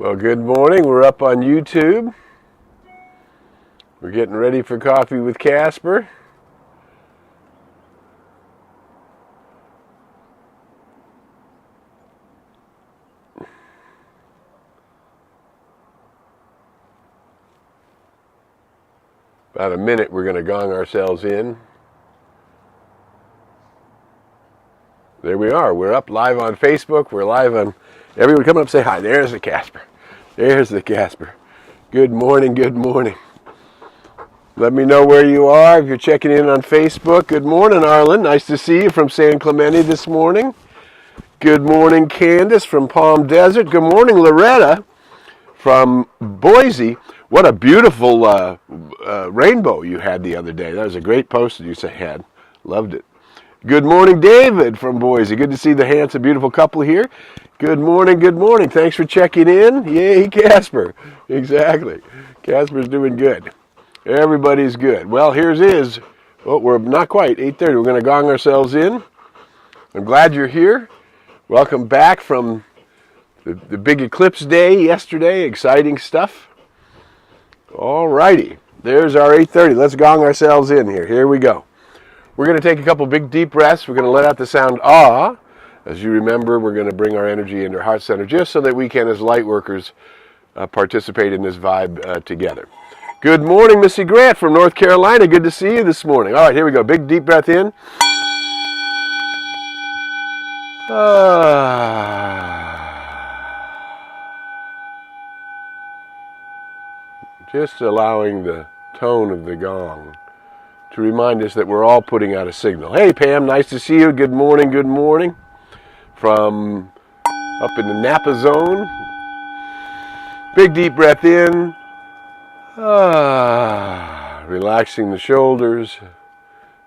Well, good morning. We're up on YouTube. We're getting ready for coffee with Casper. About a minute, we're going to gong ourselves in. There we are. We're up live on Facebook. We're live on... Everyone come up and say hi. There's the Casper. There's the Casper. Good morning, good morning. Let me know where you are if you're checking in on Facebook. Good morning, Arlen. Nice to see you from San Clemente this morning. Good morning, Candace from Palm Desert. Good morning, Loretta from Boise. What a beautiful rainbow you had the other day. That was a great post that you had. Loved it. Good morning, David from Boise. Good to see the handsome, beautiful couple here. Good morning, good morning. Thanks for checking in. Yay, Casper. Exactly. Casper's doing good. Everybody's good. Well, here's is. Oh, we're not quite 8:30. We're going to gong ourselves in. I'm glad you're here. Welcome back from the big eclipse day yesterday. Exciting stuff. All righty. There's our 8:30. Let's gong ourselves in here. Here we go. We're going to take a couple big deep breaths. We're going to let out the sound ah. As you remember, we're going to bring our energy into our heart center just so that we can, as light workers, participate in this vibe together. Good morning, Missy Grant from North Carolina. Good to see you this morning. All right, here we go. Big deep breath in. Just allowing the tone of the gong to remind us that we're all putting out a signal. Hey, Pam, nice to see you. Good morning, good morning. From up in the Napa zone. Big deep breath in. Relaxing the shoulders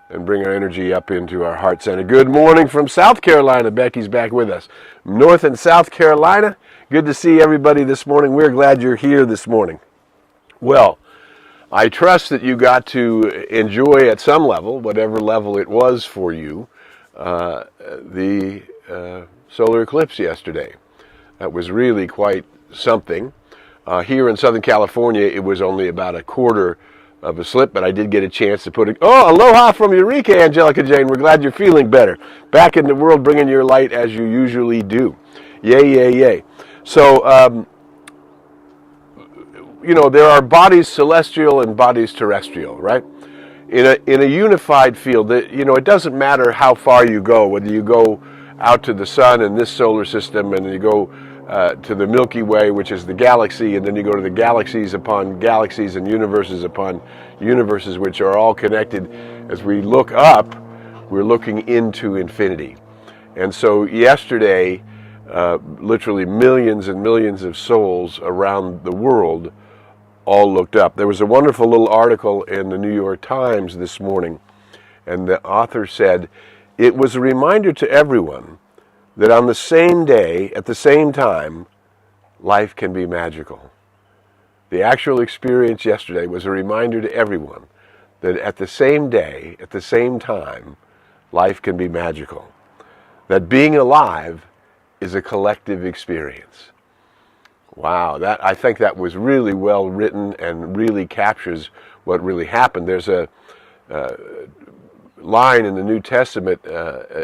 and bring our energy up into our heart center. Good morning from South Carolina. Becky's back with us. North and South Carolina. Good to see everybody this morning. We're glad you're here this morning. Well, I trust that you got to enjoy at some level, whatever level it was for you, the solar eclipse yesterday. That was really quite something. Here in Southern California, it was only about a quarter of a slip, but I did get a chance to put it. Oh, aloha from Eureka, Angelica Jane. We're glad you're feeling better. Back in the world, bringing your light as you usually do. Yay, yay, yay. So, there are bodies celestial and bodies terrestrial, right? In a unified field, it doesn't matter how far you go, whether you go out to the sun in this solar system and you go to the Milky Way, which is the galaxy, and then you go to the galaxies upon galaxies and universes upon universes, which are all connected. As we look up, we're looking into infinity. And so yesterday, literally millions and millions of souls around the world all looked up. There was a wonderful little article in the New York Times this morning, and the author said, it was a reminder to everyone that on the same day, at the same time, life can be magical. The actual experience yesterday was a reminder to everyone that at the same day, at the same time, life can be magical. That being alive is a collective experience. Wow, I think that was really well written and really captures what really happened. There's a line in the New Testament,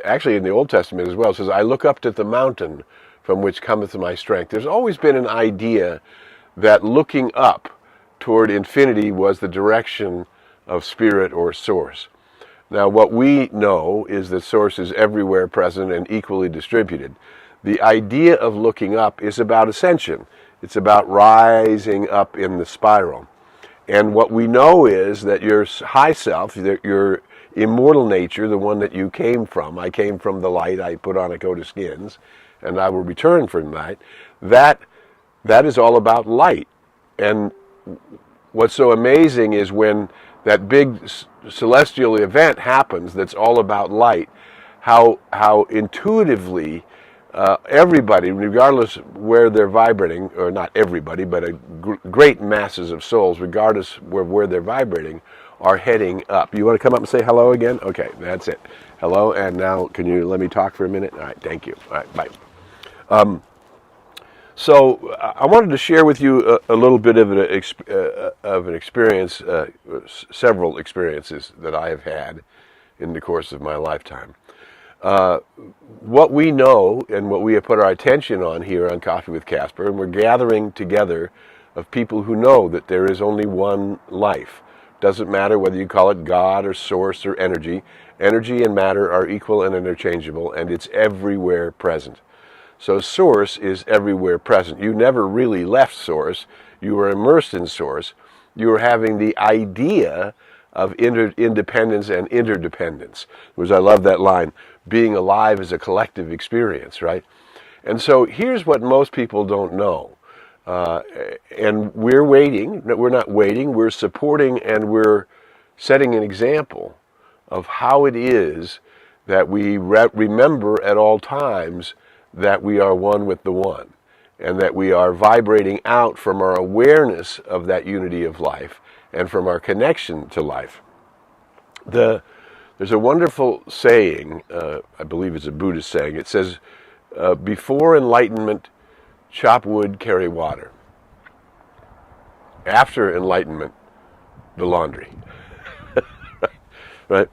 actually in the Old Testament as well, it says, I look up to the mountain from which cometh my strength. There's always been an idea that looking up toward infinity was the direction of spirit or source. Now, what we know is that source is everywhere present and equally distributed. The idea of looking up is about ascension. It's about rising up in the spiral. And what we know is that your high self, your immortal nature, the one that you came from, I came from the light, I put on a coat of skins, and I will return from light, that is all about light. And what's so amazing is when that big celestial event happens that's all about light, how intuitively everybody, regardless where they're vibrating, or not everybody, but great masses of souls, regardless of where they're vibrating, are heading up. You want to come up and say hello again? Okay, that's it. Hello, and now can you let me talk for a minute? All right, thank you. All right, bye. So I wanted to share with you a little bit of an experience, several experiences that I have had in the course of my lifetime. What we know and what we have put our attention on here on Coffee with Casper, and we're gathering together of people who know that there is only one life. Doesn't matter whether you call it God or source or energy. Energy and matter are equal and interchangeable, and it's everywhere present. So source is everywhere present. You never really left source. You were immersed in source. You were having the idea of independence and interdependence. Because I love that line, being alive is a collective experience, right? And so here's what most people don't know. And we're waiting. We're not waiting. We're supporting and we're setting an example of how it is that we remember at all times that we are one with the one, and that we are vibrating out from our awareness of that unity of life and from our connection to life. There's a wonderful saying, I believe it's a Buddhist saying. It says, before enlightenment, chop wood, carry water. After enlightenment, the laundry. Right?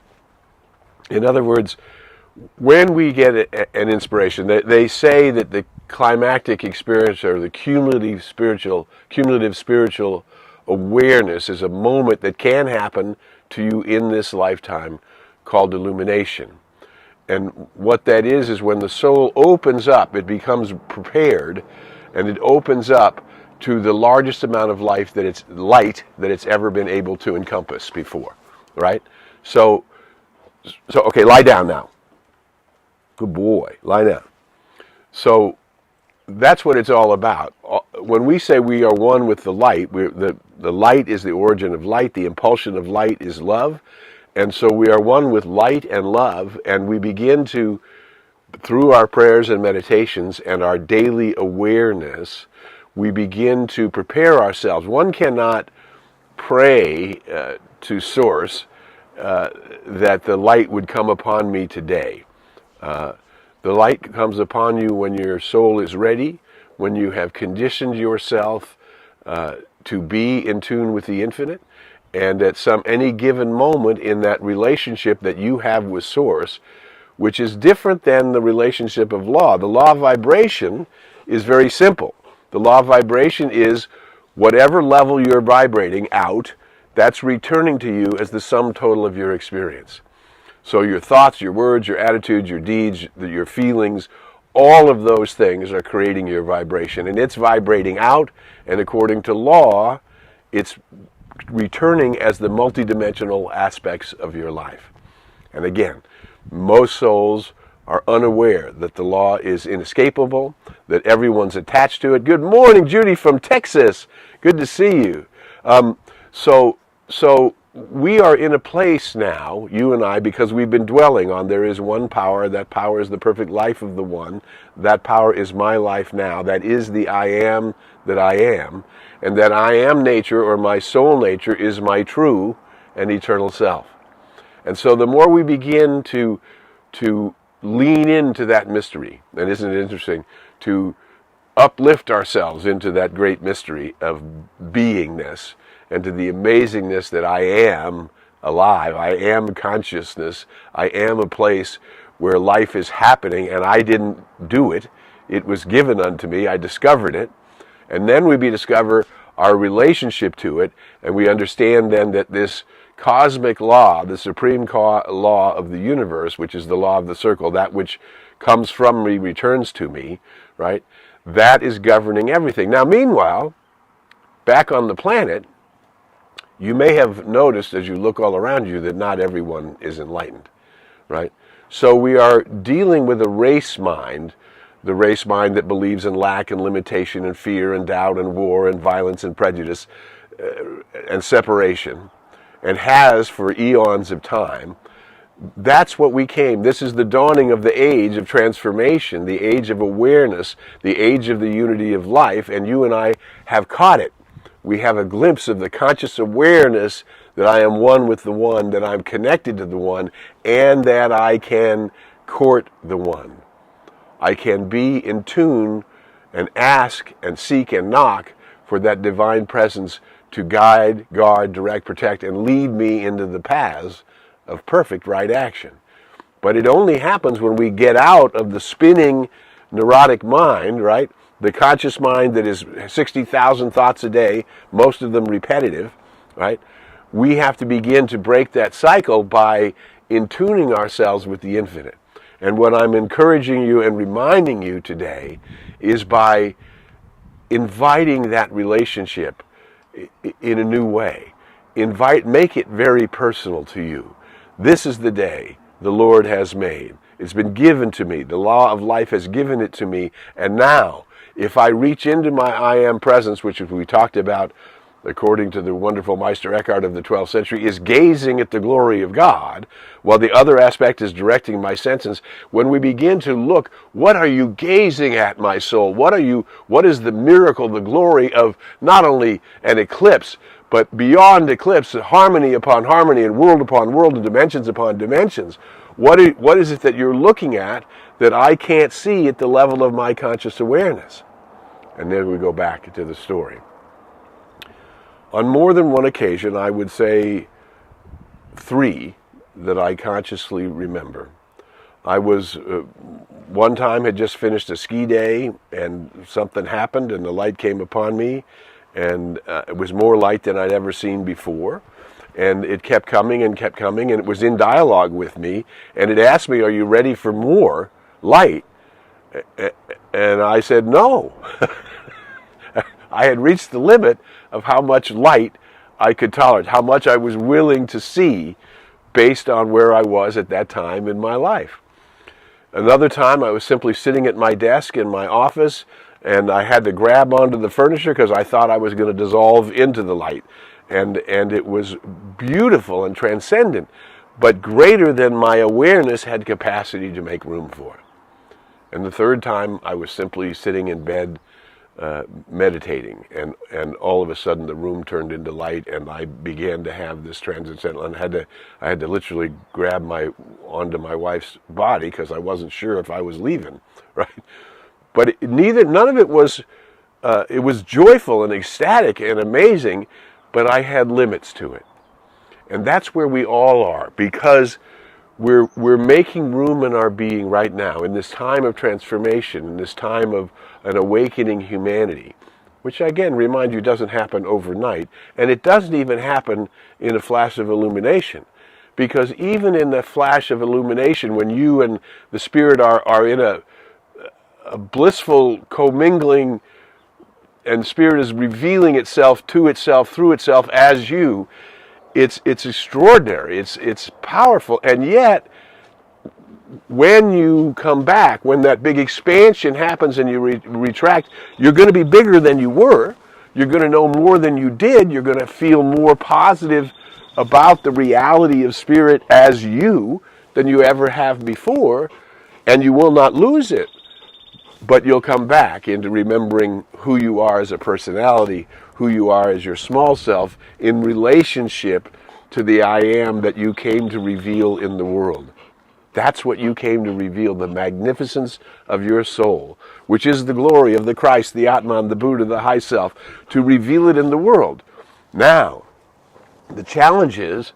In other words, when we get an inspiration, they say that the climactic experience or the cumulative spiritual awareness is a moment that can happen to you in this lifetime called illumination. And what that is when the soul opens up, it becomes prepared, and it opens up to the largest amount of light that it's ever been able to encompass before, right? So okay, lie down now. Good boy, lie down. So that's what it's all about. When we say we are one with the light, the light is the origin of light, the impulsion of light is love, and so we are one with light and love, and we begin to, through our prayers and meditations and our daily awareness, we begin to prepare ourselves. One cannot pray to Source that the light would come upon me today. The light comes upon you when your soul is ready, when you have conditioned yourself to be in tune with the infinite, and at any given moment in that relationship that you have with Source, which is different than the relationship of law. The law of vibration is very simple. The law of vibration is whatever level you're vibrating out, that's returning to you as the sum total of your experience. So your thoughts, your words, your attitudes, your deeds, your feelings, all of those things are creating your vibration. And it's vibrating out, and according to law, it's returning as the multidimensional aspects of your life. And again, most souls are unaware that the law is inescapable, that everyone's attached to it. Good morning, Judy from Texas. Good to see you. So we are in a place now, you and I, because we've been dwelling on there is one power. That power is the perfect life of the one. That power is my life now. That is the I am that I am. And that I am nature, or my soul nature, is my true and eternal self. And so the more we begin to lean into that mystery, and isn't it interesting, to uplift ourselves into that great mystery of beingness, and to the amazingness that I am alive, I am consciousness, I am a place where life is happening, and I didn't do it. It was given unto me, I discovered it, and then we discover our relationship to it, and we understand then that this cosmic law, the supreme law of the universe, which is the law of the circle, that which comes from me returns to me, right? That is governing everything. Now, meanwhile, back on the planet, you may have noticed as you look all around you that not everyone is enlightened, right? So we are dealing with a race mind, the race mind that believes in lack and limitation and fear and doubt and war and violence and prejudice and separation, and has for eons of time. That's what we came. This is the dawning of the age of transformation, the age of awareness, the age of the unity of life, and you and I have caught it. We have a glimpse of the conscious awareness that I am one with the one, that I'm connected to the one, and that I can court the one. I can be in tune and ask and seek and knock for that divine presence to guide, guard, direct, protect, and lead me into the paths of perfect right action. But it only happens when we get out of the spinning neurotic mind, right? The conscious mind that is 60,000 thoughts a day, most of them repetitive, right? We have to begin to break that cycle by in-tuning ourselves with the infinite. And what I'm encouraging you and reminding you today is by inviting that relationship in a new way. Make it very personal to you. This is the day the Lord has made. It's been given to me. The law of life has given it to me. And now, if I reach into my I am presence, which we talked about according to the wonderful Meister Eckhart of the 12th century, is gazing at the glory of God, while the other aspect is directing my senses. When we begin to look, what are you gazing at, my soul? What is the miracle, the glory of not only an eclipse, but beyond eclipse, harmony upon harmony, and world upon world, and dimensions upon dimensions? What is it that you're looking at that I can't see at the level of my conscious awareness? And then we go back to the story. On more than one occasion, I would say 3 that I consciously remember. I was, one time had just finished a ski day and something happened and the light came upon me, and it was more light than I'd ever seen before. And it kept coming and it was in dialogue with me, and it asked me, are you ready for more light? And I said, no. I had reached the limit of how much light I could tolerate, how much I was willing to see based on where I was at that time in my life. Another time I was simply sitting at my desk in my office, and I had to grab onto the furniture because I thought I was going to dissolve into the light. And it was beautiful and transcendent, but greater than my awareness had capacity to make room for. And the third time I was simply sitting in bed meditating, and all of a sudden the room turned into light, and I began to have this transcendental, and I had to literally grab onto my wife's body because I wasn't sure if I was leaving, right? But none of it was. It was joyful and ecstatic and amazing, but I had limits to it, and that's where we all are, because we're making room in our being right now, in this time of transformation, in this time of an awakening humanity, which again, remind you, doesn't happen overnight, and it doesn't even happen in a flash of illumination, because even in the flash of illumination, when you and the Spirit are in a blissful commingling, and Spirit is revealing itself to itself, through itself, as you, it's extraordinary, it's powerful, and yet when you come back, when that big expansion happens and you retract, you're going to be bigger than you were, you're going to know more than you did, you're going to feel more positive about the reality of Spirit as you than you ever have before, and you will not lose it, but you'll come back into remembering who you are as a personality, who you are as your small self in relationship to the I am that you came to reveal in the world. That's what you came to reveal, the magnificence of your soul, which is the glory of the Christ, the Atman, the Buddha, the High Self, to reveal it in the world. Now, the challenge is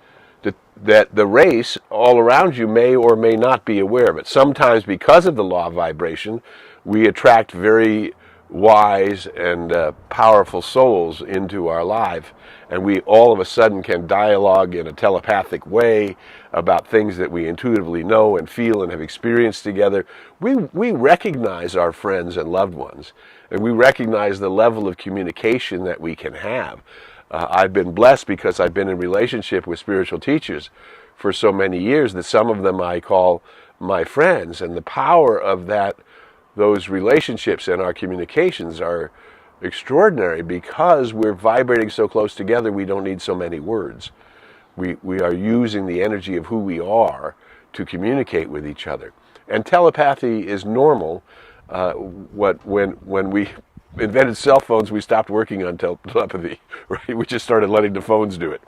that the race all around you may or may not be aware of it. Sometimes because of the law of vibration, we attract very wise and powerful souls into our life, and we all of a sudden can dialogue in a telepathic way about things that we intuitively know and feel and have experienced together. We recognize our friends and loved ones, and we recognize the level of communication that we can have. I've been blessed because I've been in relationship with spiritual teachers for so many years that some of them I call my friends, and the power of those relationships and our communications are extraordinary because we're vibrating so close together. We don't need so many words. We are using the energy of who we are to communicate with each other. And telepathy is normal. When we invented cell phones, we stopped working on telepathy, right? We just started letting the phones do it.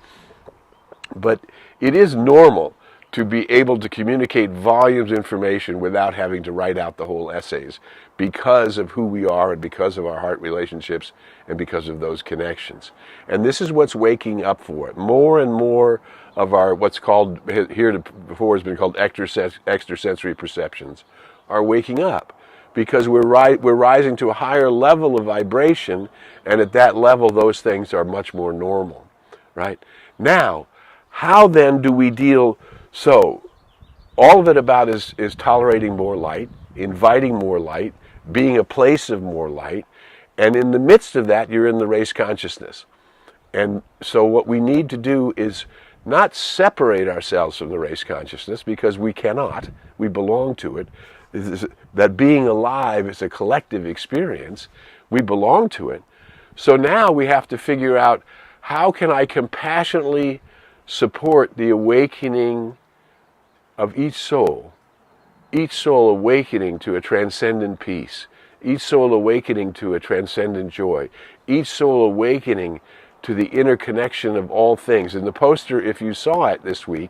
But it is normal to be able to communicate volumes of information without having to write out the whole essays, because of who we are and because of our heart relationships and because of those connections. And this is what's waking up for it. More and more of our, what's called, before has been called extrasensory perceptions, are waking up, because we're rising to a higher level of vibration, and at that level those things are much more normal, right? Now, how then do we deal? So, all of it about is tolerating more light, inviting more light, being a place of more light, and in the midst of that, you're in the race consciousness. And so what we need to do is not separate ourselves from the race consciousness, because we cannot. We belong to it. That being alive is a collective experience. We belong to it. So now we have to figure out, how can I compassionately support the awakening of each soul awakening to a transcendent peace, each soul awakening to a transcendent joy, each soul awakening to the interconnection of all things. And the poster, if you saw it this week,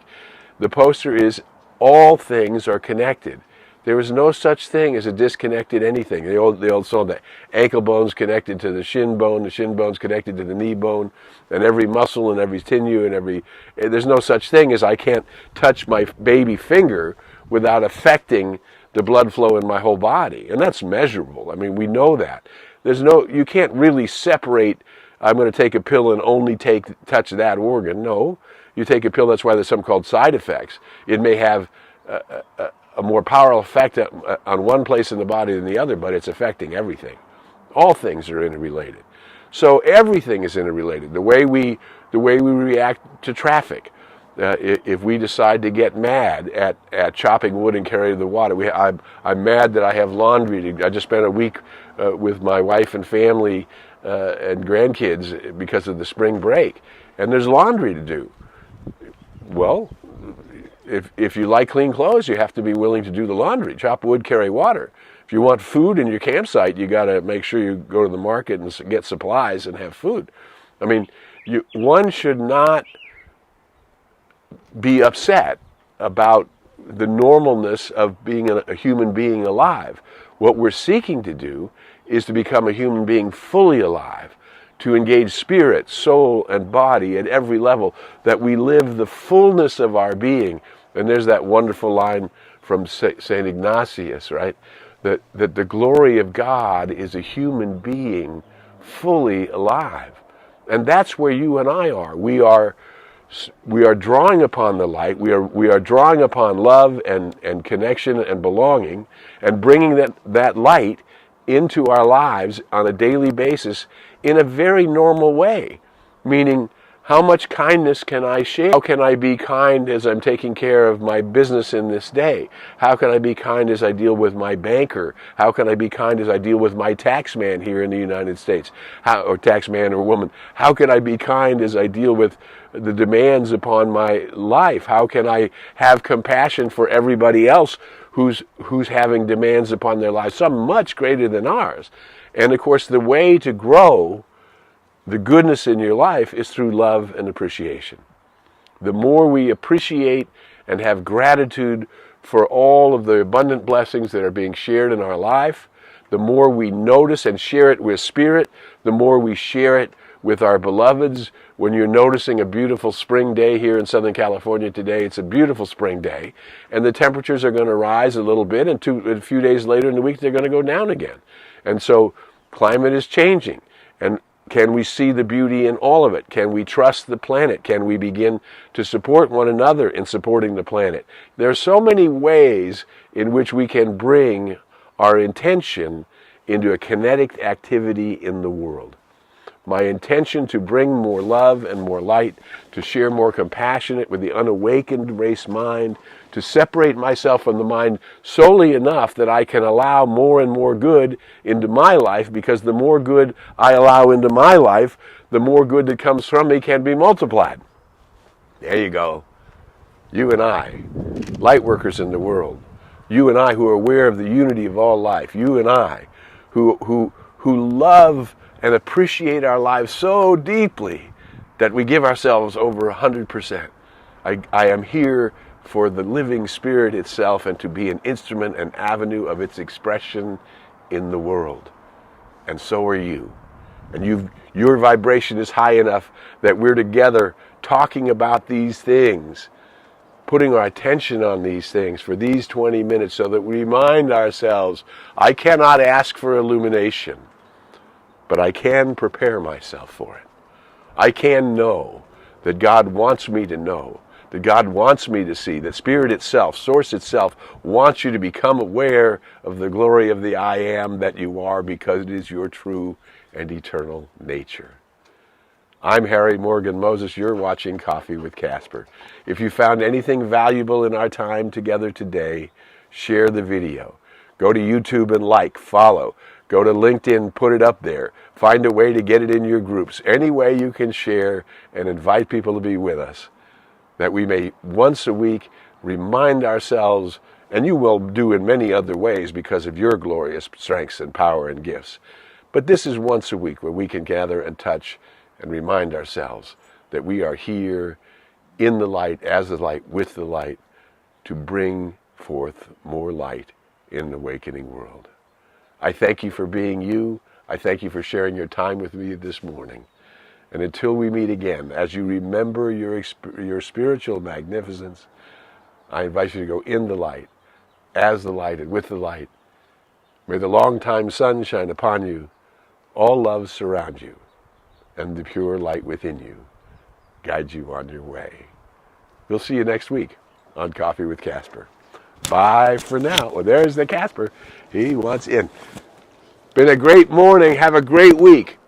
the poster is, all things are connected. There is no such thing as a disconnected anything. The old song, the ankle bone's connected to the shin bone's connected to the knee bone, and every muscle and every sinew and there's no such thing as I can't touch my baby finger without affecting the blood flow in my whole body. And that's measurable. I mean, we know that. You can't really separate, I'm going to take a pill and only touch that organ. No, you take a pill, that's why there's something called side effects. It may have a more powerful effect on one place in the body than the other, but it's affecting everything. All things are interrelated. So everything is interrelated. The way we react to traffic. If we decide to get mad at chopping wood and carrying the water, I'm mad that I have laundry. I just spent a week with my wife and family and grandkids because of the spring break, and there's laundry to do. Well, if you like clean clothes, you have to be willing to do the laundry, chop wood, carry water. If you want food in your campsite, you got to make sure you go to the market and get supplies and have food. I mean, one should not be upset about the normalness of being a human being alive. What we're seeking to do is to become a human being fully alive, to engage spirit, soul, and body at every level, that we live the fullness of our being. And there's that wonderful line from St. Ignatius, right? That the glory of God is a human being fully alive. And that's where you and I are. We are drawing upon the light. We are drawing upon love and connection and belonging, and bringing that light into our lives on a daily basis in a very normal way. Meaning, how much kindness can I share? How can I be kind as I'm taking care of my business in this day? How can I be kind as I deal with my banker? How can I be kind as I deal with my taxman here in the United States? Or taxman or woman? How can I be kind as I deal with the demands upon my life? How can I have compassion for everybody else who's having demands upon their lives, some much greater than ours? And of course, the way to grow the goodness in your life is through love and appreciation. The more we appreciate and have gratitude for all of the abundant blessings that are being shared in our life, the more we notice and share it with spirit, the more we share it with our beloveds. When you're noticing a beautiful spring day here in Southern California today, it's a beautiful spring day, and the temperatures are going to rise a little bit, and a few days later in the week they're going to go down again. And so climate is changing, and can we see the beauty in all of it? Can we trust the planet? Can we begin to support one another in supporting the planet? There are so many ways in which we can bring our intention into a kinetic activity in the world. My intention to bring more love and more light, to share more compassionate with the unawakened race mind, to separate myself from the mind solely enough that I can allow more and more good into my life, because the more good I allow into my life, the more good that comes from me can be multiplied. There you go. You and I, light workers in the world. You and I who are aware of the unity of all life. You and I who love and appreciate our lives so deeply that we give ourselves over 100%. I am here for the living Spirit itself and to be an instrument, an avenue of its expression in the world. And so are you. And your vibration is high enough that we're together talking about these things, putting our attention on these things for these 20 minutes so that we remind ourselves, I cannot ask for illumination, but I can prepare myself for it. I can know that God wants me to know, that God wants me to see, that Spirit itself, Source itself, wants you to become aware of the glory of the I Am that you are, because it is your true and eternal nature. I'm Harry Morgan Moses. You're watching Coffee with Casper. If you found anything valuable in our time together today, share the video. Go to YouTube and like, follow. Go to LinkedIn, put it up there. Find a way to get it in your groups. Any way you can share and invite people to be with us, that we may once a week remind ourselves, and you will do in many other ways because of your glorious strengths and power and gifts. But this is once a week where we can gather and touch and remind ourselves that we are here in the light, as the light, with the light, to bring forth more light in the awakening world. I thank you for being you. I thank you for sharing your time with me this morning. And until we meet again, as you remember your spiritual magnificence, I invite you to go in the light, as the light, and with the light. May the long-time sun shine upon you, all love surround you, and the pure light within you guide you on your way. We'll see you next week on Coffee with Casper. Bye for now. Well, there's the Casper. He wants in. Been a great morning. Have a great week.